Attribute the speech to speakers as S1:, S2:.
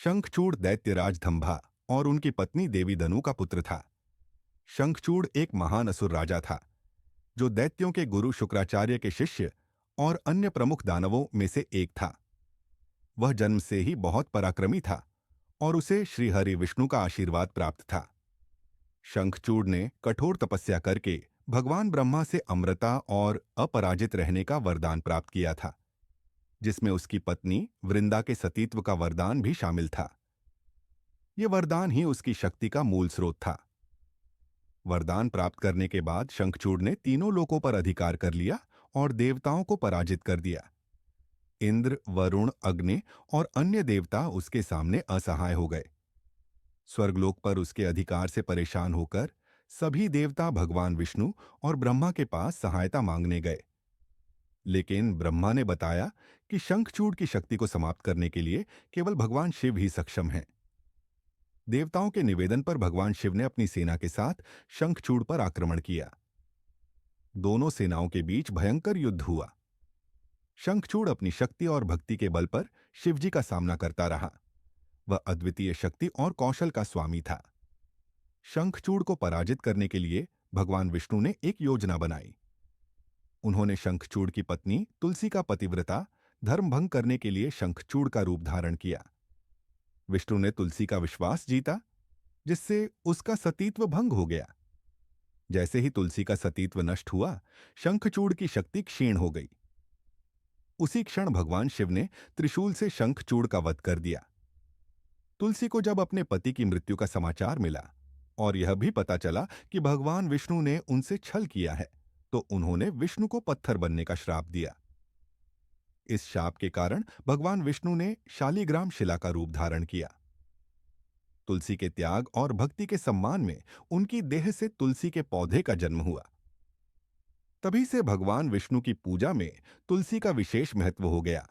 S1: शंखचूड़ दैत्यराज धंभा और उनकी पत्नी देवी दनु का पुत्र था। शंखचूड़ एक महान असुर राजा था, जो दैत्यों के गुरु शुक्राचार्य के शिष्य और अन्य प्रमुख दानवों में से एक था। वह जन्म से ही बहुत पराक्रमी था और उसे श्रीहरि विष्णु का आशीर्वाद प्राप्त था। शंखचूड़ ने कठोर तपस्या करके भगवान ब्रह्मा से अमरता और अपराजित रहने का वरदान प्राप्त किया था, जिसमें उसकी पत्नी वृंदा के सतीत्व का वरदान भी शामिल था। यह वरदान ही उसकी शक्ति का मूल स्रोत था। वरदान प्राप्त करने के बाद शंखचूड़ ने तीनों लोकों पर अधिकार कर लिया और देवताओं को पराजित कर दिया। इंद्र, वरुण, अग्नि और अन्य देवता उसके सामने असहाय हो गए। स्वर्गलोक पर उसके अधिकार से परेशान होकर सभी देवता भगवान विष्णु और ब्रह्मा के पास सहायता मांगने गए। लेकिन ब्रह्मा ने बताया कि शंखचूड़ की शक्ति को समाप्त करने के लिए केवल भगवान शिव ही सक्षम हैं। देवताओं के निवेदन पर भगवान शिव ने अपनी सेना के साथ शंखचूड़ पर आक्रमण किया। दोनों सेनाओं के बीच भयंकर युद्ध हुआ। शंखचूड़ अपनी शक्ति और भक्ति के बल पर शिवजी का सामना करता रहा। वह अद्वितीय शक्ति और कौशल का स्वामी था। शंखचूड़ को पराजित करने के लिए भगवान विष्णु ने एक योजना बनाई। उन्होंने शंखचूड़ की पत्नी तुलसी का पतिव्रता धर्म भंग करने के लिए शंखचूड़ का रूप धारण किया। विष्णु ने तुलसी का विश्वास जीता, जिससे उसका सतीत्व भंग हो गया। जैसे ही तुलसी का सतीत्व नष्ट हुआ, शंखचूड़ की शक्ति क्षीण हो गई। उसी क्षण भगवान शिव ने त्रिशूल से शंखचूड़ का वध कर दिया। तुलसी को जब अपने पति की मृत्यु का समाचार मिला और यह भी पता चला कि भगवान विष्णु ने उनसे छल किया है, तो उन्होंने विष्णु को पत्थर बनने का श्राप दिया। इस शाप के कारण भगवान विष्णु ने शालीग्राम शिला का रूप धारण किया। तुलसी के त्याग और भक्ति के सम्मान में उनकी देह से तुलसी के पौधे का जन्म हुआ। तभी से भगवान विष्णु की पूजा में तुलसी का विशेष महत्व हो गया